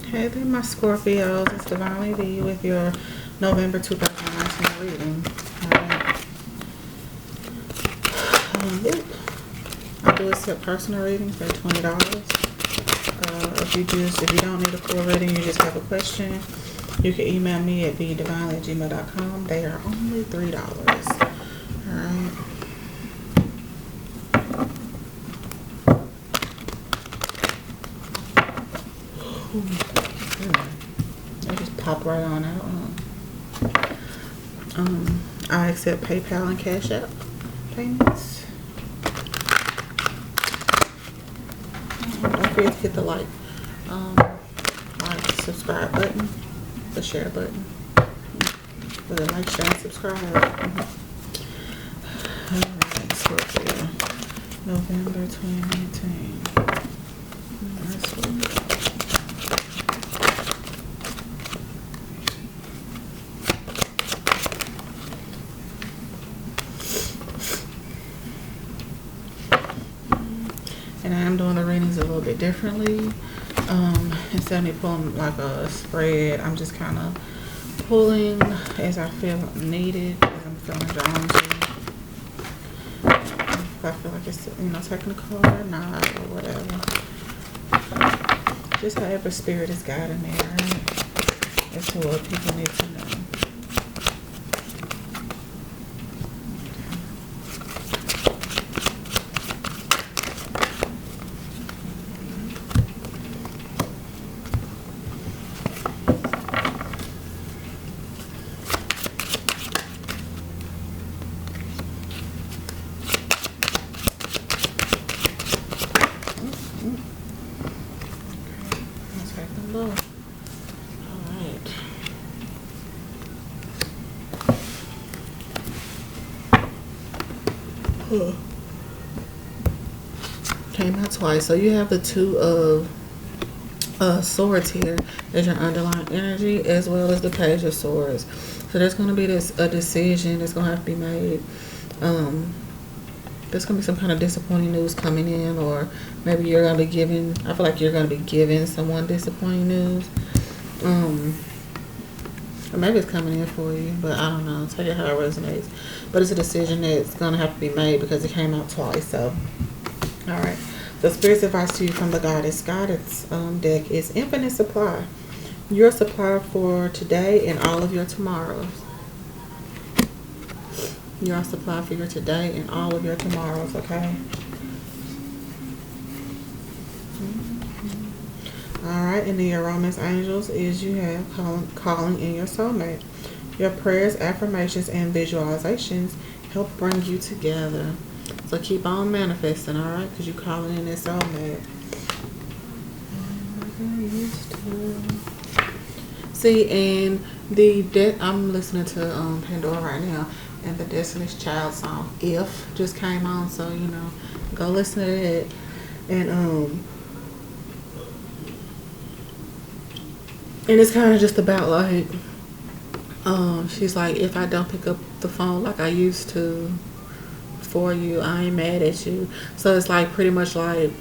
Hey there, my Scorpios. It's Divinely D with your November 2019 reading. Alright. Yep. I do accept personal readings for $20. If you don't need a full reading, you just have a question, you can email me at bdivinely@gmail.com. They are only $3. Alright. I just pop right on out. I accept PayPal and Cash App payments. Don't forget to hit the like, subscribe button, the share button. With a like, share, and subscribe. Alright, Scorpio, November 2019. That's what and I am doing the readings a little bit differently. Instead of me pulling like a spread, I'm just kind of pulling as I feel needed, as I'm feeling drawn to. If I feel like it's, taking a card or not, or whatever. Just however spirit is guiding me, right? As to what people need to know. Alright. Came out twice. So you have the Two of Swords here as your underlying energy, as well as the Page of Swords. So there's going to be a decision that's going to have to be made. There's going to be some kind of disappointing news coming in, or maybe you're going to be giving, I feel like you're going to be giving someone disappointing news. Or maybe it's coming in for you, but I don't know. Take it how it resonates. But it's a decision that's going to have to be made because it came out twice. So, alright. The Spirit's advice to you from the Goddess deck is infinite supply. Your supply for today and all of your tomorrows. Your supply for your today and all of your tomorrows, okay? Alright, and then your Romance Angels is you have calling in your soulmate. Your prayers, affirmations, and visualizations help bring you together. So keep on manifesting, alright? Because you're calling in this soulmate. See, and I'm listening to Pandora right now. And the Destiny's Child song "If" just came on, so go listen to that. And it's kind of just about like, she's like, if I don't pick up the phone like I used to for you, I ain't mad at you. So it's like pretty much like,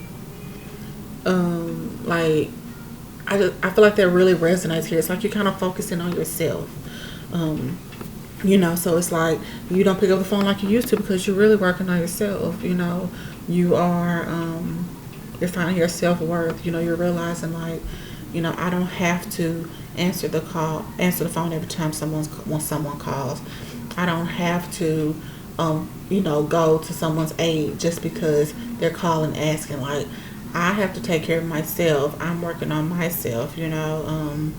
I feel like that really resonates here. It's like you're kind of focusing on yourself. So it's like you don't pick up the phone like you used to because you're really working on yourself. You are, you're finding your self-worth. You're realizing like, I don't have to answer the phone every time when someone calls. I don't have to, go to someone's aid just because they're calling asking. Like, I have to take care of myself. I'm working on myself, and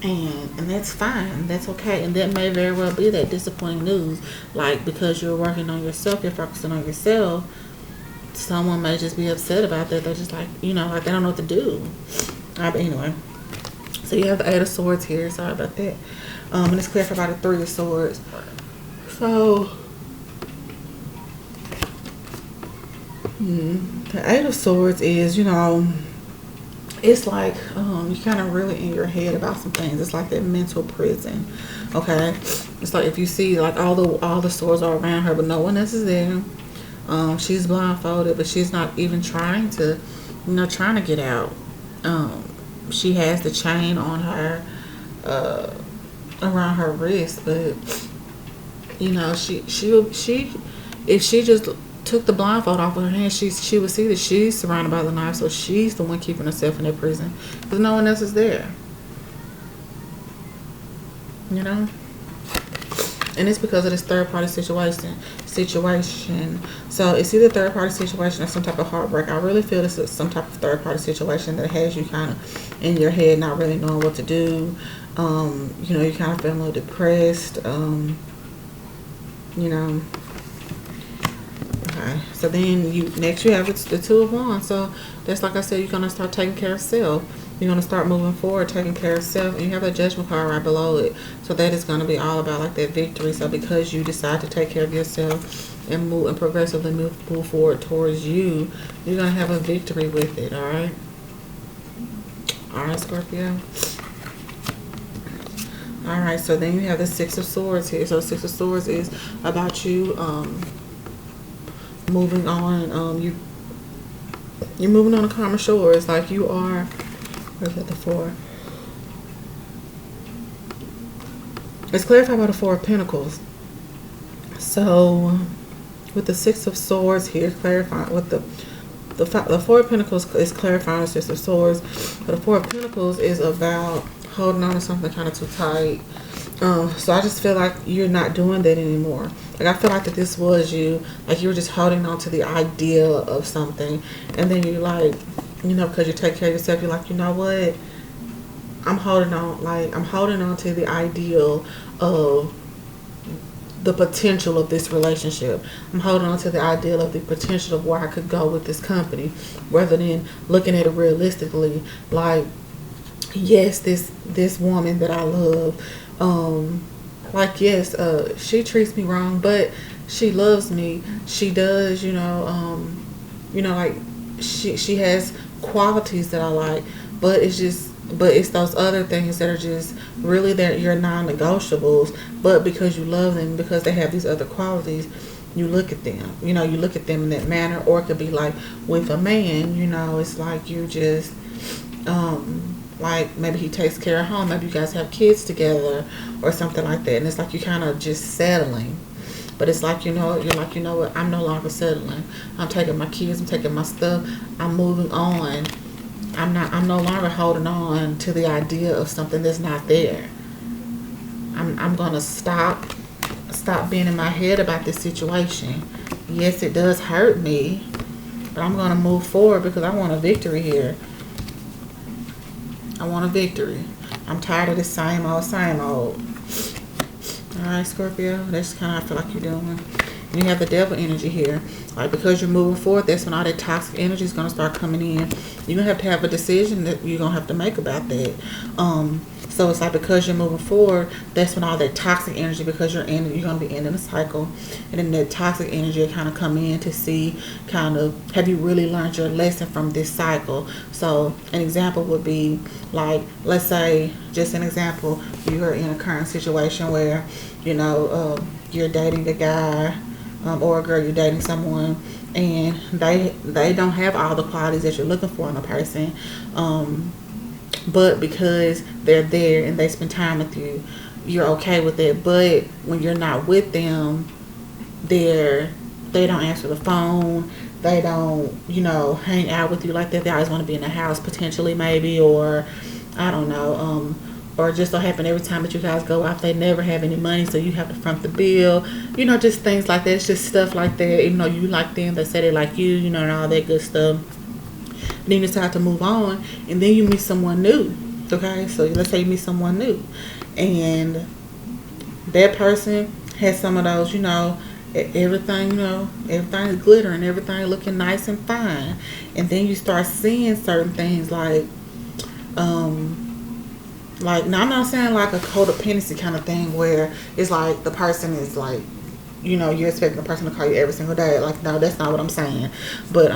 that's fine. That's okay. And that may very well be that disappointing news. Like, because you're working on yourself, you're focusing on yourself, someone may just be upset about that. They're just like, like they don't know what to do. But anyway. So you have the Eight of Swords here. Sorry about that. And it's clear for about the Three of Swords. So, the Eight of Swords is, it's like you're kind of really in your head about some things. It's like that mental prison. Okay, it's like if you see like all the swords are around her, but no one else is there. She's blindfolded, but she's not even trying to get out. she has the chain on her, around her wrist, but you know, she if she just took the blindfold off of her hand, she would see that she's surrounded by the knife, so she's the one keeping herself in that prison because no one else is there. You know, and it's because of this third party situation. So it's either third party situation or some type of heartbreak. I really feel this is some type of third party situation that has you kind of in your head not really knowing what to do. You know, you kind of feeling a little depressed. You know. Okay, so then you have the Two of Wands. So that's, like I said, you're gonna start taking care of self. You're gonna start moving forward, taking care of self, and you have a Judgment card right below it. So that is gonna be all about like that victory. So because you decide to take care of yourself and move and progressively move forward towards you, you're gonna have a victory with it. All right, Scorpio. All right, so then you have the Six of Swords here. So Six of Swords is about you moving on. You're moving on to calmer shores. Like you are. Where's that? The Four. It's clarified by the Four of Pentacles. So with the Six of Swords here, clarifying with the Four of Pentacles is clarifying the Six of Swords, but the Four of Pentacles is about holding on to something kind of too tight. So I just feel like you're not doing that anymore. Like I feel like that this was you. Like you were just holding on to the idea of something, and then you like, you know, because you take care of yourself, you're like, you know what? I'm holding on to the ideal of the potential of this relationship. I'm holding on to the ideal of the potential of where I could go with this company, rather than looking at it realistically. Like, yes, this woman that I love, like, yes, she treats me wrong, but she loves me. She does, like she has qualities that I like, but it's those other things that are just really your non-negotiables. But because you love them, because they have these other qualities, you look at them. You look at them in that manner. Or it could be like with a man. It's like you just like maybe he takes care of home. Maybe you guys have kids together or something like that. And it's like you kind of just settling. But it's like, you're like, you know what? I'm no longer settling. I'm taking my kids. I'm taking my stuff. I'm moving on. I'm no longer holding on to the idea of something that's not there. I'm gonna stop being in my head about this situation. Yes, it does hurt me, but I'm gonna move forward because I want a victory here. I want a victory. I'm tired of this same old. Alright, Scorpio, that's kind of how I feel like you're doing. And you have the Devil energy here. Like, because you're moving forward, that's when all that toxic energy is going to start coming in. You're going to have a decision that you're going to have to make about that. So it's like, because you're moving forward, that's when all that toxic energy, because you're going to be ending a cycle. And then that toxic energy will kind of come in to see, have you really learned your lesson from this cycle? So an example would be like, let's say, just an example, you're in a current situation where, you're dating a guy, or a girl, you're dating someone, and they don't have all the qualities that you're looking for in a person, but because they're there and they spend time with you, you're okay with it. But when you're not with them, they don't answer the phone, they don't hang out with you like that. They always want to be in the house, potentially, maybe, or I don't know, or just so happen every time that you guys go out, they never have any money, so you have to front the bill. Just things like that. It's just stuff like that. Even though you like them, they say they like you, and all that good stuff. And then you decide to move on, and then you meet someone new. Okay, so let's say you meet someone new, and that person has some of those, everything, everything is glittering, everything looking nice and fine, and then you start seeing certain things now I'm not saying like a codependency kind of thing where it's like the person is like, you're expecting the person to call you every single day. Like, no, that's not what I'm saying. But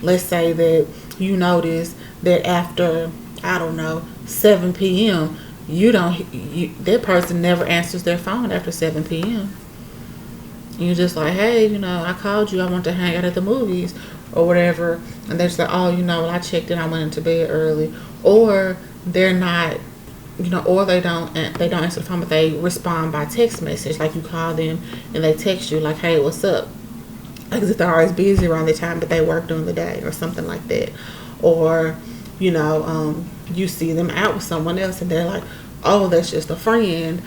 let's say that you notice that after, I don't know, 7 p.m., that person never answers their phone after 7 p.m. You're just like, hey, I called you. I want to hang out at the movies. or whatever, and they're just like, oh, well, I checked in, I went into bed early, or they're not, or they don't answer the phone, but they respond by text message. Like you call them and they text you like, hey, what's up? Like as if they're always busy around the time, but they work during the day or something like that. Or, you see them out with someone else and they're like, oh, that's just a friend.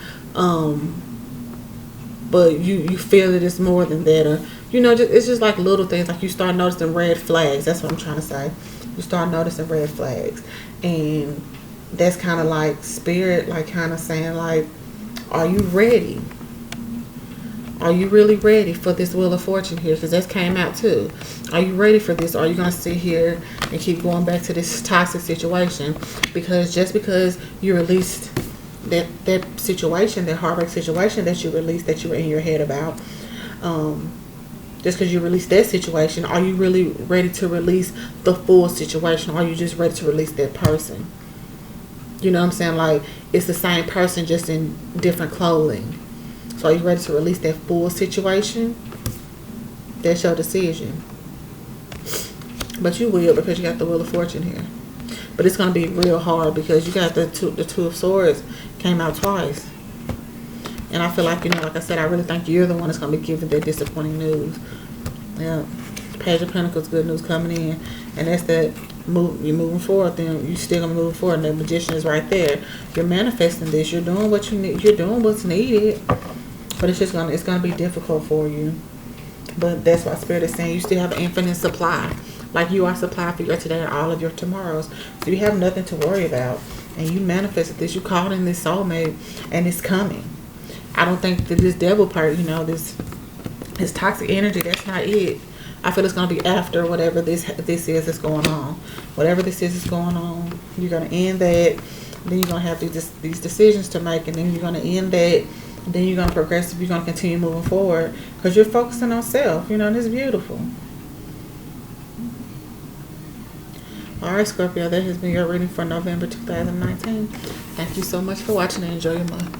But you feel that it's more than that. Or, it's just like little things. Like you start noticing red flags. That's what I'm trying to say. You start noticing red flags. And that's kind of like spirit, like kind of saying like, are you ready? Are you really ready for this Wheel of Fortune here? Because that came out too. Are you ready for this? Or are you going to sit here and keep going back to this toxic situation? Because just because you released that situation, that heartbreak situation that you released, that you were in your head about, just because you released that situation, are you really ready to release the full situation? Or are you just ready to release that person? You know what I'm saying? Like, it's the same person, just in different clothing. So are you ready to release that full situation? That's your decision. But you will, because you got the Wheel of Fortune here. But it's going to be real hard because you got the Two of Swords came out twice. And I feel like, like I said, I really think you're the one that's going to be giving that disappointing news. Yeah. Page of Pentacles, good news coming in. And that's that you're moving forward, then you still going to move forward. And the Magician is right there. You're manifesting this. You're doing what you need. You're doing what's needed. But it's going to be difficult for you. But that's why Spirit is saying you still have an infinite supply. Like you are supplied for your today and all of your tomorrows. So you have nothing to worry about. And you manifested this. You called in this soulmate. And it's coming. I don't think that this devil part, this toxic energy, that's not it. I feel it's going to be after whatever this is that's going on. Whatever this is going on. You're going to end that. Then you're going to have these decisions to make. And then you're going to end that. Then you're going to progress. You're going to continue moving forward. Because you're focusing on self. And it's beautiful. Alright, Scorpio, that has been your reading for November 2019. Thank you so much for watching and enjoy your month.